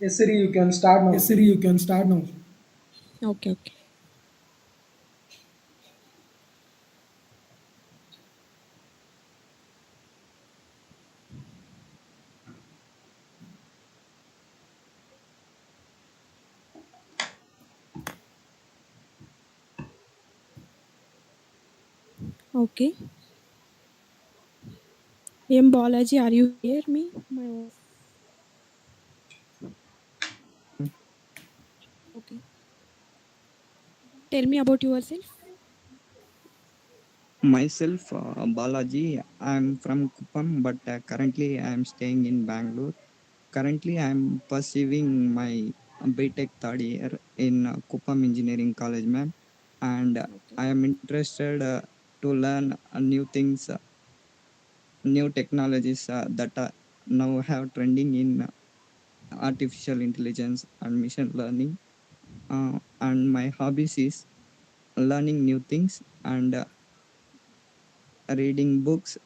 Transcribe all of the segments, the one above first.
Yes, Siri, you can start Yes, now. Siri, you can start now. Okay, okay. Okay. M. Balaji, are you hear me? My voice. Okay. Tell me about yourself. Myself, Balaji, I'm from Kuppam, but currently I'm staying in Bangalore. Currently, I'm pursuing my BTech third year in Kuppam Engineering College, ma'am, and Okay. I am interested to learn new things, new technologies that are now have trending in artificial intelligence and machine learning. And my hobbies is learning new things and reading books,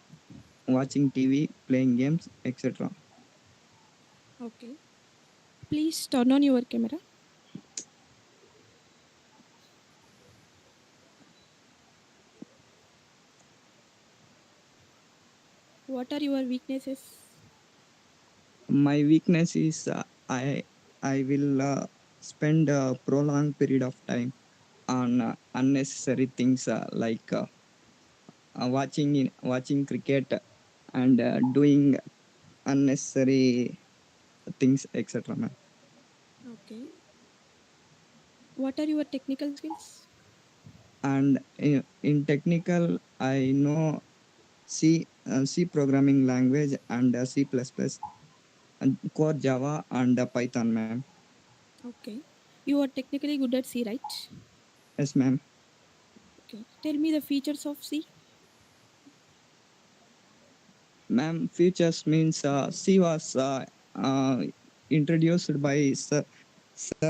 watching TV, playing games, etc. Okay. Please turn on your camera. What are your weaknesses? My weakness is I will spend a prolonged period of time on unnecessary things like watching cricket and doing unnecessary things, etc. ma'am. Okay. What are your technical skills? And in technical, I know C programming language and C++, and core Java and Python, ma'am. Okay. You are technically good at C, right? Yes, ma'am. Okay. Tell me the features of C. Ma'am, features means C was introduced by Sir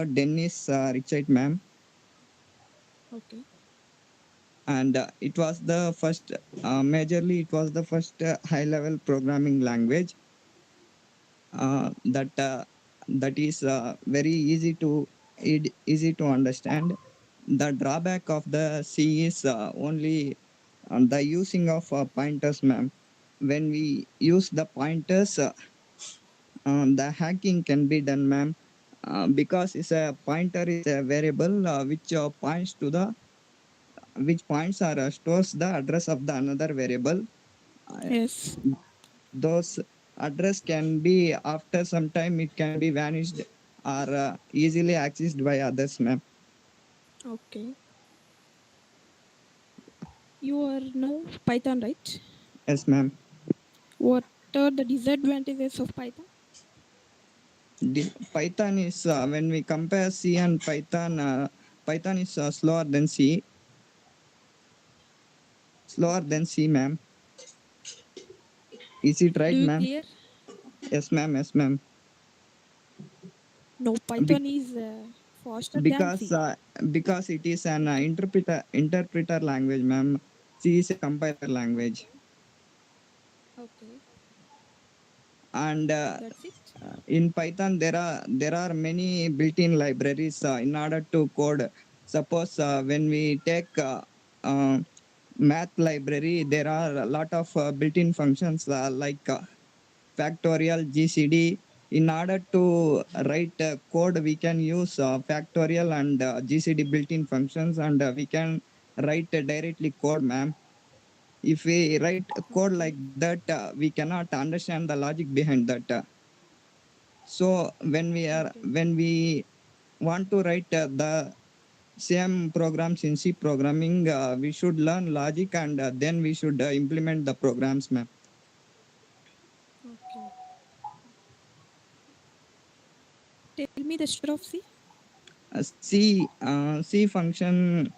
Dennis Richard, ma'am, Okay. and it was the first, majorly, it was the first high level programming language that is very easy to understand. The drawback of the C is only the using of pointers, ma'am. When we use the pointers, the hacking can be done, ma'am, because it's a pointer is a variable which points to the which points are stores the address of the another variable. Uh, Yes. those address can be after some time it can be vanished or easily accessed by others, ma'am. Okay. You are now Python, right? Yes, ma'am. What are the disadvantages of Python? Python is when we compare C and Python, Python is slower Okay. than C, ma'am. Is it Do right, you ma'am? clear? Yes, ma'am. Yes, ma'am. No, Be- Python is faster than because C. because it is an interpreter language, ma'am. C is a compiler language, Okay. and That's it. in Python there are many built-in libraries in order to code. Suppose when we take math library, there are a lot of built-in functions like factorial, GCD. In order to write code, we can use factorial and GCD built-in functions, and we can write directly code, ma'am. If we write code Okay. like that, we cannot understand the logic behind that. So Okay. when we want to write the same programs in C programming, we should learn logic and then we should implement the programs, ma'am. Okay. Tell me the structure of C. C function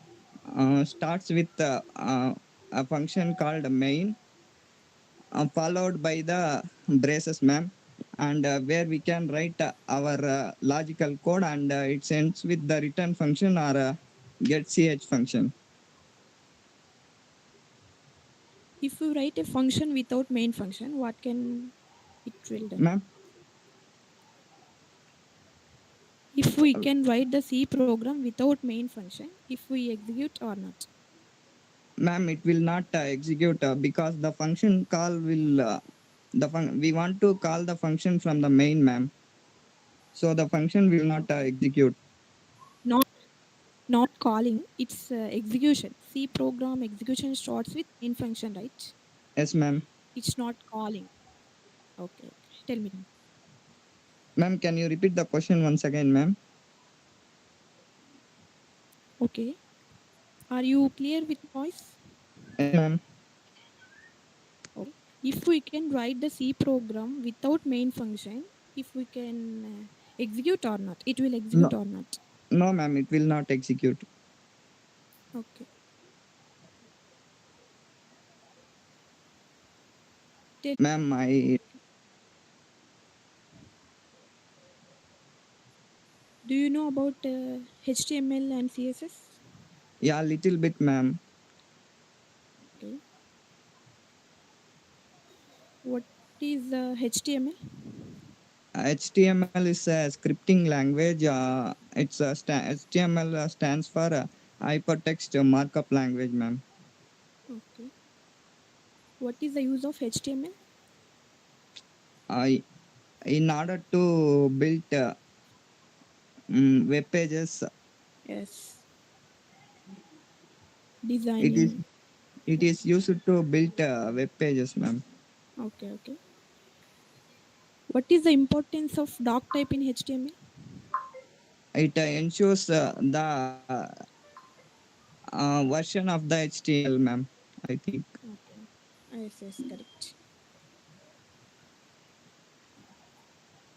starts with a function called main, followed by the braces, ma'am, and where we can write our logical code, and it ends with the return function or get ch function. If you write a function without main function, what can it will done? Ma'am, If we can write the C program without main function, if we execute or not? ma'am, it will not execute because the function call will we want to call the function from the main, ma'am. So the function will not Okay. execute. Not not calling, it's execution. C program execution starts with main function, right? Yes, ma'am. It's not calling. Okay, okay. Tell me now. Ma'am, can you repeat the question once again, ma'am? Okay. Are you clear with my voice? Yes, ma'am. Okay. If we can write the C program without main function, if we can execute or not, it will No, execute or not. no, ma'am, it will not execute. Okay. Tell, Ma'am, I do you know about HTML and CSS? yeah, little bit, ma'am. Okay. What is HTML? HTML is a scripting language. HTML stands for hypertext markup language, ma'am. Okay. What is the use of HTML? I In order to build web pages, Yes. it is Designing. it is used to build web pages, ma'am. Okay, okay. What is the importance of doc type in HTML? It ensures the version of the HTML, ma'am. I think. Okay. Yes, yes, correct.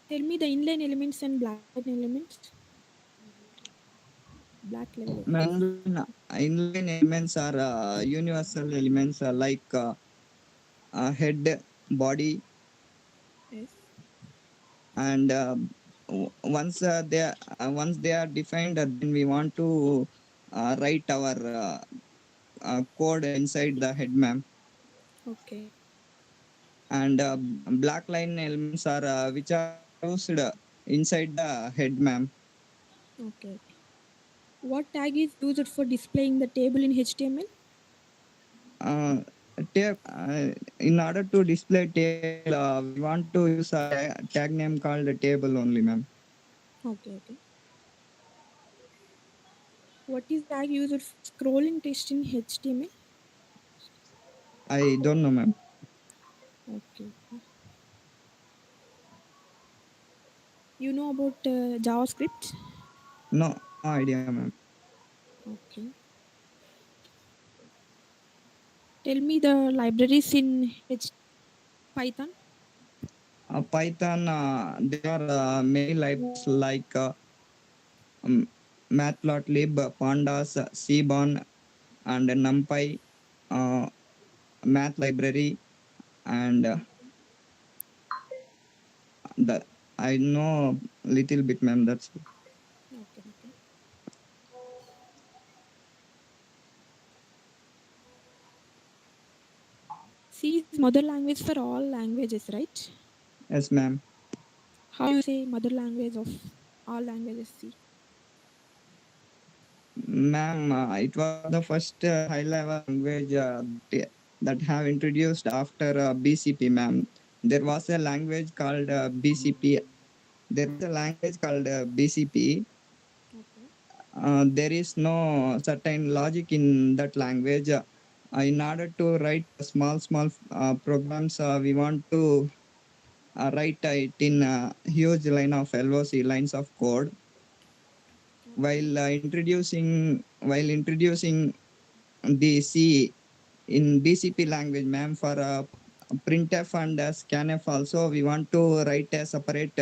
Tell me the inline elements and black line elements, black level elements. Inline elements are universal elements like head, body, Yes. and once they are defined, then we want to write our code inside the head, ma'am. Okay. And black line elements are which are used inside the head, ma'am. Okay. Okay. What tag is used for displaying the table in HTML? Uh, in order to display table, we want to use a tag name called table only, ma'am. Okay, okay. What is tag used for scrolling text in HTML? I don't know, ma'am. Okay. Okay. You know about JavaScript? No idea, ma'am. Okay. Tell me the libraries in Python. Python, there are many libraries like um, matplotlib, pandas, cbon, and numpy, uh, math library, and the I know little bit, ma'am. That's Okay, okay. C is mother language for all languages, right? yes, ma'am. How you say mother language of all languages C? Ma'am, it was the first high-level language that have introduced after BCP, ma'am. There was a language called BCP. There was a language called BCP. Okay. There is no certain logic in that language. In order to write small programs, we want to write it in a huge line of LOC lines of code. Okay. While introducing the C in BCP language, ma'am, for printf and scanf also, we want to write a separate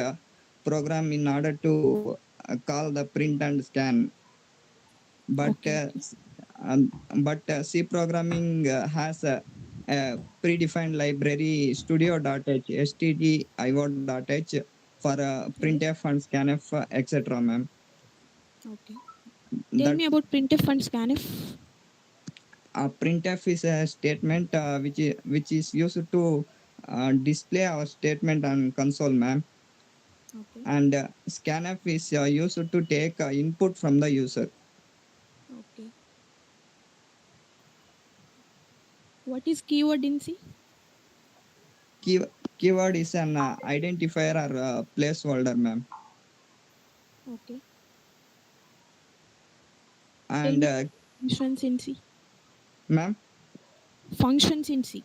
program in order to call the print and scan. But Okay. Okay. C programming has predefined library studio.h, stdio.h for Yes. printf and scanf, etc. Ma'am. Okay. Tell That me about printf and scanf. printf is a statement which is used to display our statement on console, ma'am. Okay. And scanf is used to take input from the user. Okay. What is keyword in C? Key, keyword is an identifier or placeholder, ma'am. Okay. Tell And me functions in C. ma'am, Functions in C.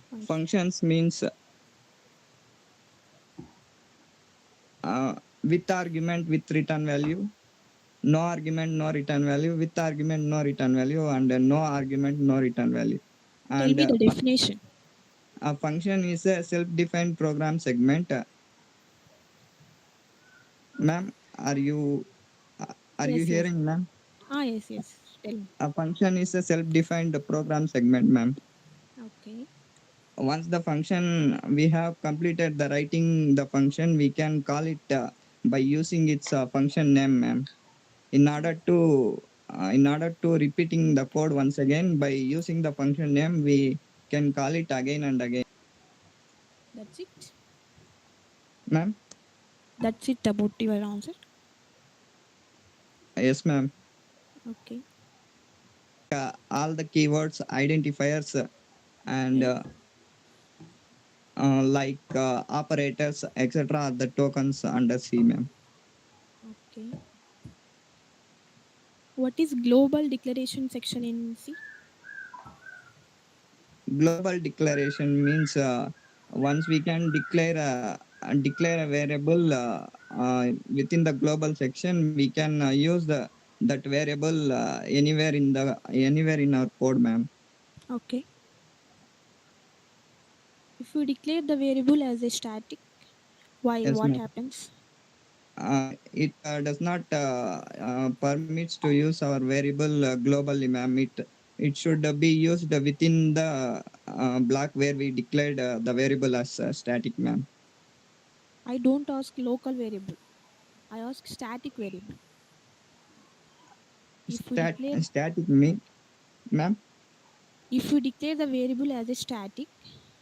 Function. functions means with argument with return value, no argument no return value, with argument no return value, and no argument no return value. Tell And me the definition. a function is a self-defined program segment. Ma'am, are you Yes, yes. hearing, ma'am? Yes, yes. Tell me. A function is a self-defined program segment, ma'am. Okay. Once the function we have completed the writing the function, we can call it by using its function name, ma'am. In order to repeating the code once again by using the function name, we can call it again and again, That's it. ma'am. That's it about your answer. Yes, ma'am. Okay. All the keywords identifiers and Yes. like operators etc are the tokens under C, ma'am. Okay. What is global declaration section in C? Global declaration means once we can declare a variable within the global section, we can use the that variable anywhere in our code, ma'am. Okay. If you declare the variable as a static, why? Yes, What ma'am. happens? It does not permits to use our variable globally, ma'am. It should be used within the block where we declared the variable as static, ma'am. I don't ask local variable. I ask static variable. If we declare Static me, ma'am. if we declare the variable as a static,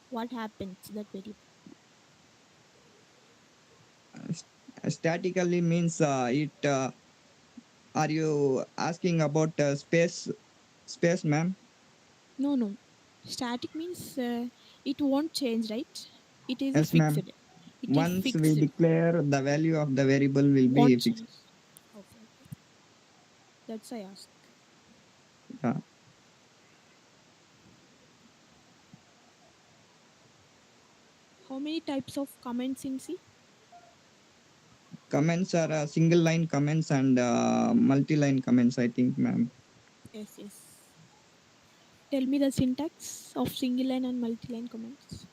what happens to that variable? Statically means it. Are you asking about space, ma'am? No, no. Static means it won't change, right? It is a Yes, fixed. ma'am. It is Once we fixed. declare, the value of the variable will be Won't fixed. change. Okay, okay. That's I ask. Uh, How many types of comments in C? Comments are single line comments and multi-line comments, I think, ma'am. Yes, yes. Tell me the syntax of single line and multi line comments.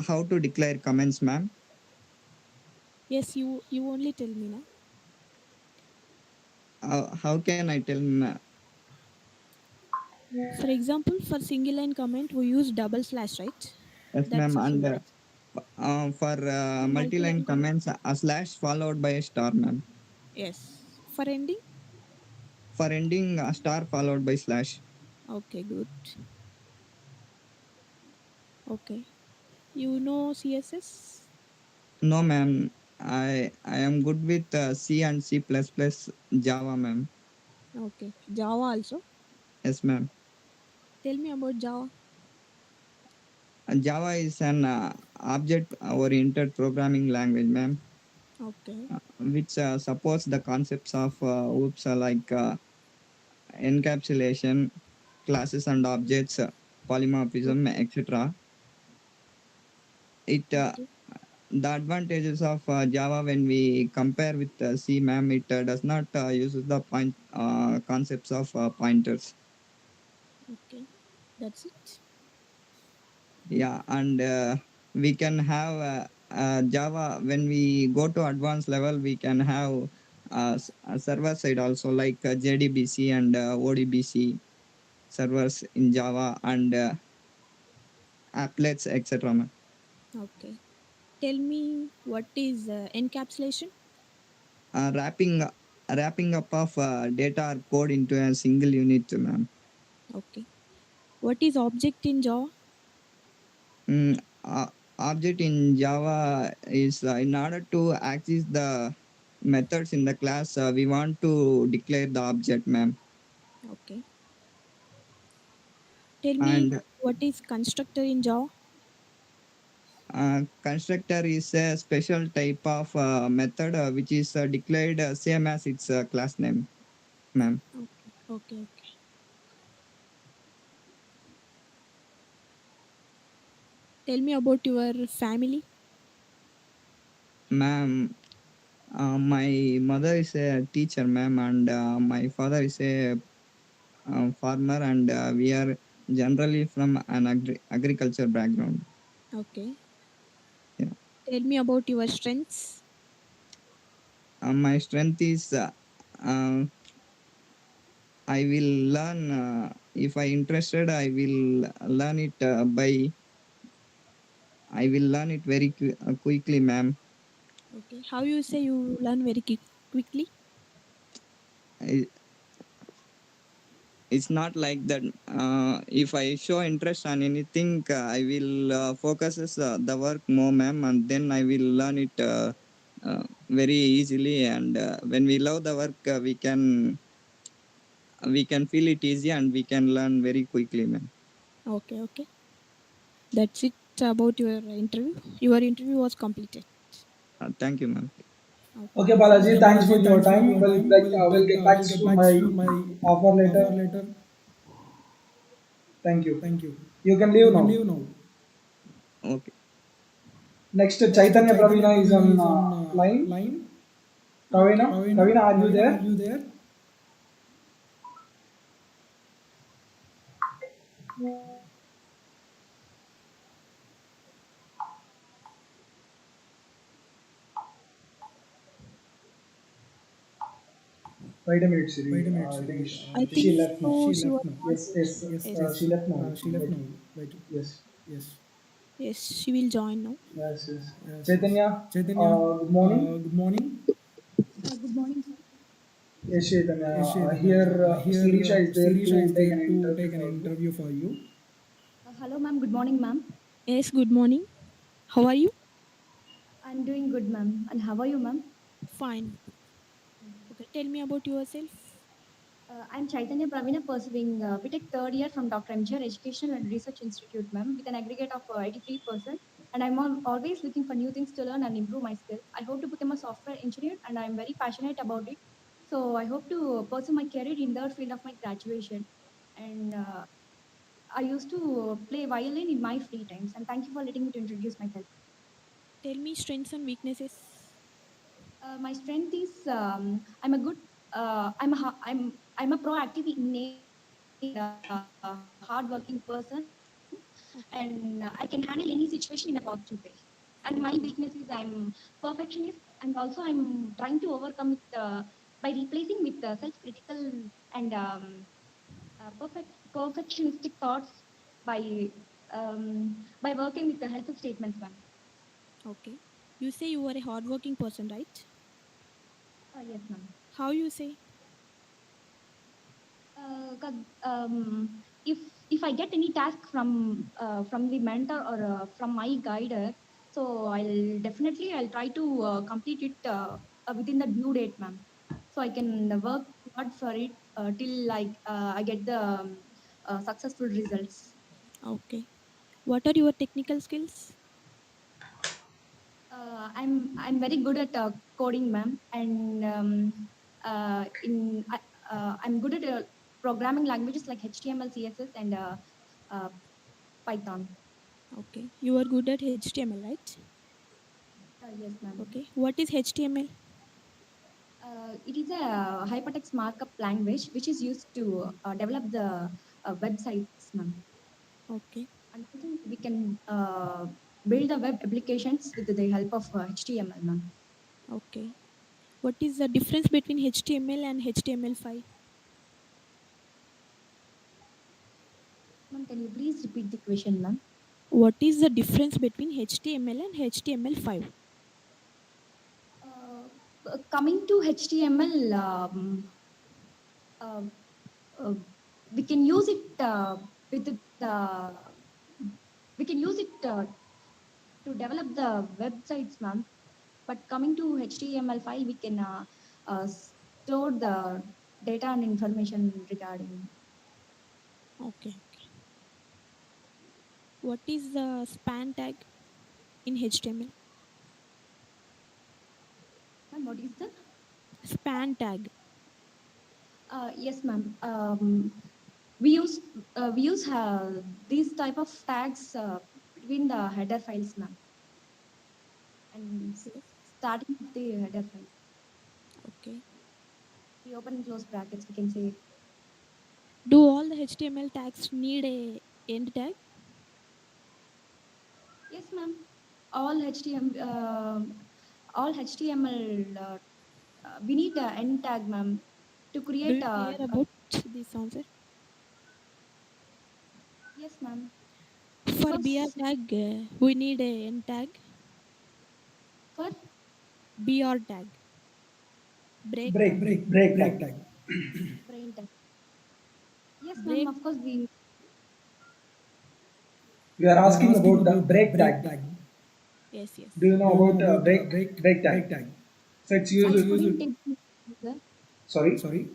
How to declare comments, ma'am? Yes, you only tell me now. How can I tell, For example, for single line comment, we use double slash, right? yes, That's ma'am. a And syntax. for For multi multi-line line comment, comments, a slash followed by a star, ma'am. yes. For ending, For ending, a star followed by slash. okay, good. Okay. You know CSS? No, ma'am. I am good with C and C++ Java, ma'am. Okay. Java also. Yes, ma'am. Tell me about Java. Java is an object-oriented programming language, ma'am, Okay. which supports the concepts of like encapsulation, classes and objects, polymorphism, Okay. etc. It Okay. The advantages of Java when we compare with C, ma'am, it does not use the concepts of pointers. Okay. That's it. Yeah, and we can have Java when we go to advanced level. We can have a server side also like JDBC and ODBC. servers in Java and applets, etc. ma'am. Okay. Tell me what is encapsulation? Wrapping up of data or code into a single unit, ma'am. Okay. What is object in Java? Mm, Object in Java is in order to access the methods in the class, we want to declare the object, ma'am. Okay. Tell me And what is constructor in Java? constructor is a special type of method which is declared same as its class name, ma'am. Okay. Okay. Okay. Tell me about your family. Ma'am, my mother is a teacher, ma'am, and my father is a farmer, and we are generally from an agriculture background. Okay. Yeah. Tell me about your strengths. My strength is uh, I will learn if I interested. Learn it by I will learn it very quickly, ma'am. Okay. How you say you learn very quickly? I, it's not like that. If I show interest on anything, I will focuses the work more, ma'am, and then I will learn it very easily. And when we love the work, we can feel it easy and we can learn very quickly, ma'am. Okay. Okay. That's it about your interview. Your interview was completed. Thank you, ma'am. Okay. Okay, Balaji, See. thanks for your time. We'll get back to my offer later. Thank you. You can leave now. Okay. Next, Chaitanya Pravina is on line. Okay. Pravina, are you there? Wait a minute, Siri. I think I she think left now. so. She was not. Yes, yes, Yes. Yes. she left now. Wait. Yes, Yes. She will join now. yes, yes. Chaitanya, good morning. Good morning, sir. Yes, Chaitanya. Here, Sirisha is there to take an interview for you. Hello, ma'am. Good morning, ma'am. Yes. Good morning. How are you? I'm doing good, ma'am. And how are you, ma'am? Fine. Okay. Tell me about yourself. I'm Chaitanya Pravina, pursuing BTech third year from Dr. MGR Education and Research Institute, ma'am, with an aggregate of 83%. And I'm always looking for new things to learn and improve my skills. I hope to become a software engineer, and I'm very passionate about it. So I hope to pursue my career in the field of my graduation. And I used to play violin in my free times. And thank you for letting me to introduce myself. Tell me strengths and weaknesses. My strength is I'm a good I'm a proactive in nature and hardworking person, and I can handle any situation in a positive way. And my weakness is I'm perfectionist, and also I'm trying to overcome it by replacing with self-critical and perfectionistic thoughts by working with the helpful statements, ma'am. Okay. You say you are a hardworking person, right? Yes, ma'am. How you say? 'Cause if I get any task from the mentor or from my guider, so I'll try to complete it within the due date, ma'am. So I can work hard for it till I get the successful results. Okay. What are your technical skills? I'm very good at coding, ma'am, and I'm good at programming languages like HTML, CSS, and uh, Python. Okay. You are good at HTML, right? Yes, ma'am. Okay. What is HTML? It is a hypertext markup language which is used to develop the websites, ma'am. Okay. And also we can build the web applications with the help of HTML, ma'am. Okay. What is the difference between HTML and HTML5? please repeat the question, ma'am? What is the difference between HTML and HTML5? Uh, Coming to HTML, uh, uh, we can use it with we can use it to develop the websites, ma'am. But coming to HTML5, we can store the data and information regarding. Okay. What is the span tag in HTML? Ma'am, what is the? Span tag. Yes, ma'am. We use these type of tags between the header files, ma'am, and Yes. starting of the header file. Okay. The open and close brackets, we can say. Do all the HTML tags need a end tag? Yes, ma'am. All HTML, all HTML, we need a end tag, ma'am, to Do create you clear a. about this answer? Yes, ma'am. For BR Because tag, we need a end tag. for BR tag. Break Break, tag. break tag. brain tag. Yes, ma'am. Break. Of course, we. We are We are asking asking about the about the break break tag. tag. Yes, Do yes. you know Do you know about about break tag? break tag? So it's I used. couldn't able to hear you, sir. Sorry, Sorry.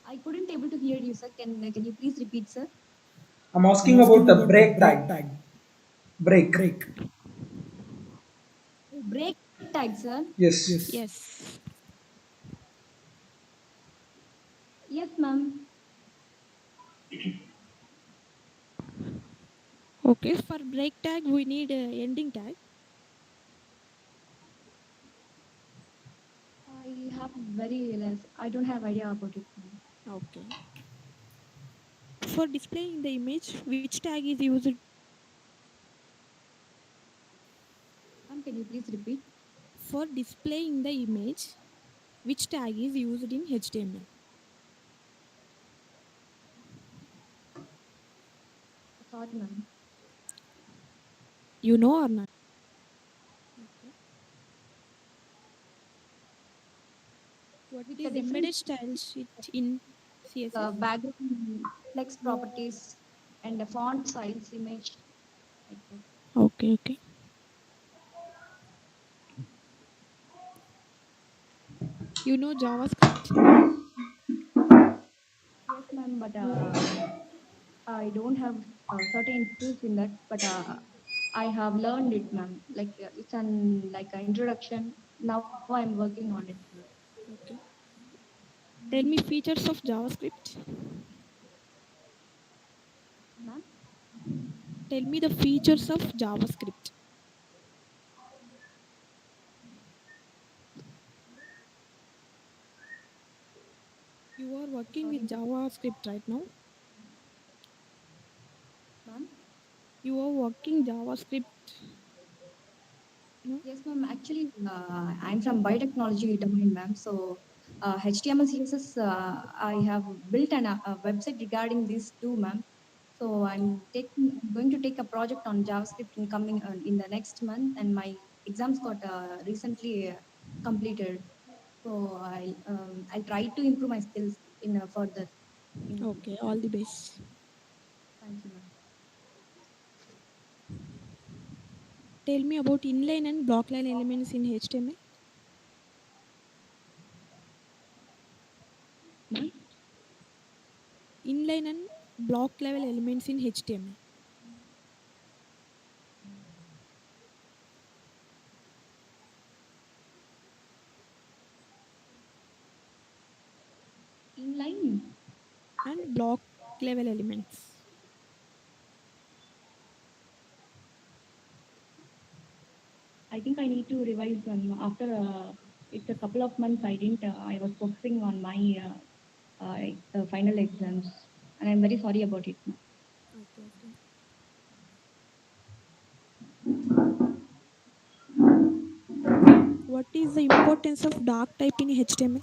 I couldn't able to hear you, sir. Can you please repeat, sir? I'm I'm asking about asking the about the break break tag. tag. Break. Break. Oh, break tag, sir. Yes. Yes. Yes. Yes, ma'am. Okay. For break tag, we need a ending tag. I have very less. I don't have idea about it, ma'am. Okay. For displaying the image, which tag is used? Ma'am, can you please repeat? For displaying the image, which tag is used in HTML? Sorry, ma'am. You know or not? Okay. What With the is different embedded style sheet in CSS? background flex properties and the font size image like that. Okay, okay. You know JavaScript? Yes, ma'am, but I don't have certain skills in that, but I have learned it, ma'am. Like it's an like an introduction. Now I'm working on it, sir. Okay. Tell me features of JavaScript. Ma'am, Tell me the features of JavaScript. You are working sorry, with JavaScript right now. ma'am. You are working JavaScript. No? Yes, ma'am. Actually, I'm from biotechnology domain, ma'am. So, HTML, CSS, I have built a website regarding these two, ma'am. So, I'm going to take a project on JavaScript in coming in the next month, and my exams got recently completed. So, I'll try to improve my skills in further. In Okay, all the best. thank you, ma'am. Tell me about inline and blockline elements in HTML. Ma'am, Inline and block level elements in HTML. inline. And block level elements. I think I need to revise them after it's a couple of months. I didn't. I was focusing on my final exams, and I'm very sorry about it, ma'am. Okay, okay. What is the importance of dark type in HTML?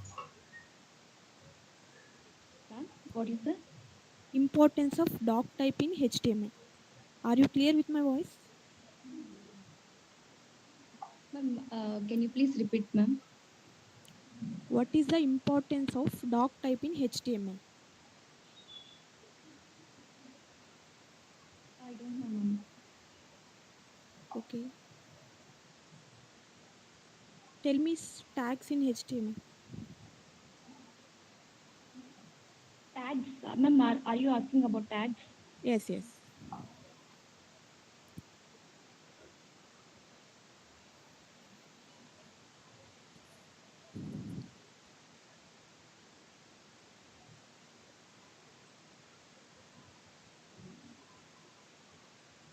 Ma'am, what is that? importance of doc type in HTML. Are you clear with my voice? Ma'am, can you please repeat, ma'am? What is the importance of doc type in HTML? I don't know, ma'am. Okay. Tell me tags in HTML. Tags, ma'am, are you asking about tags? Yes, yes.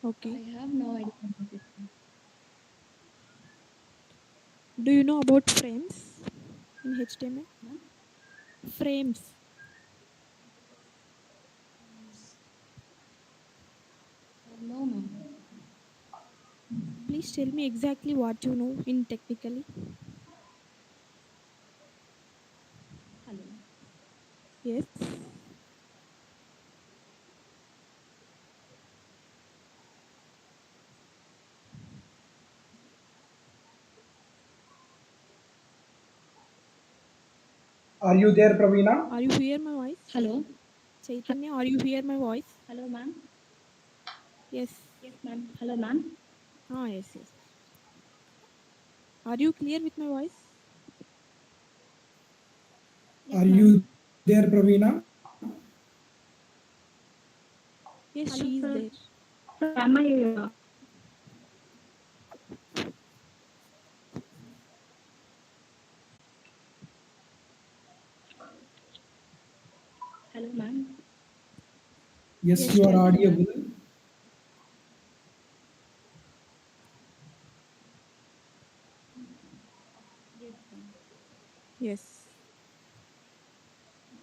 I Okay. have no idea about it. Do you know about frames in HTML? Ma'am? Frames. No, ma'am. Please tell me exactly what you know in technically. Hello. Yes. Are you there, Pravina? Are you hear my voice? Hello. Chaitanya, are you hear my voice? Hello, ma'am. Yes. Yes, ma'am. Hello, ma'am. Ah, yes, yes. Are you clear with my voice? Yes, Are ma'am. you there, Pravina? Yes, Hello, she is sir. there. Sir, am I? Hello, ma'am. Yes, Yes, you are tell me. audible. Yes, ma'am. Yes.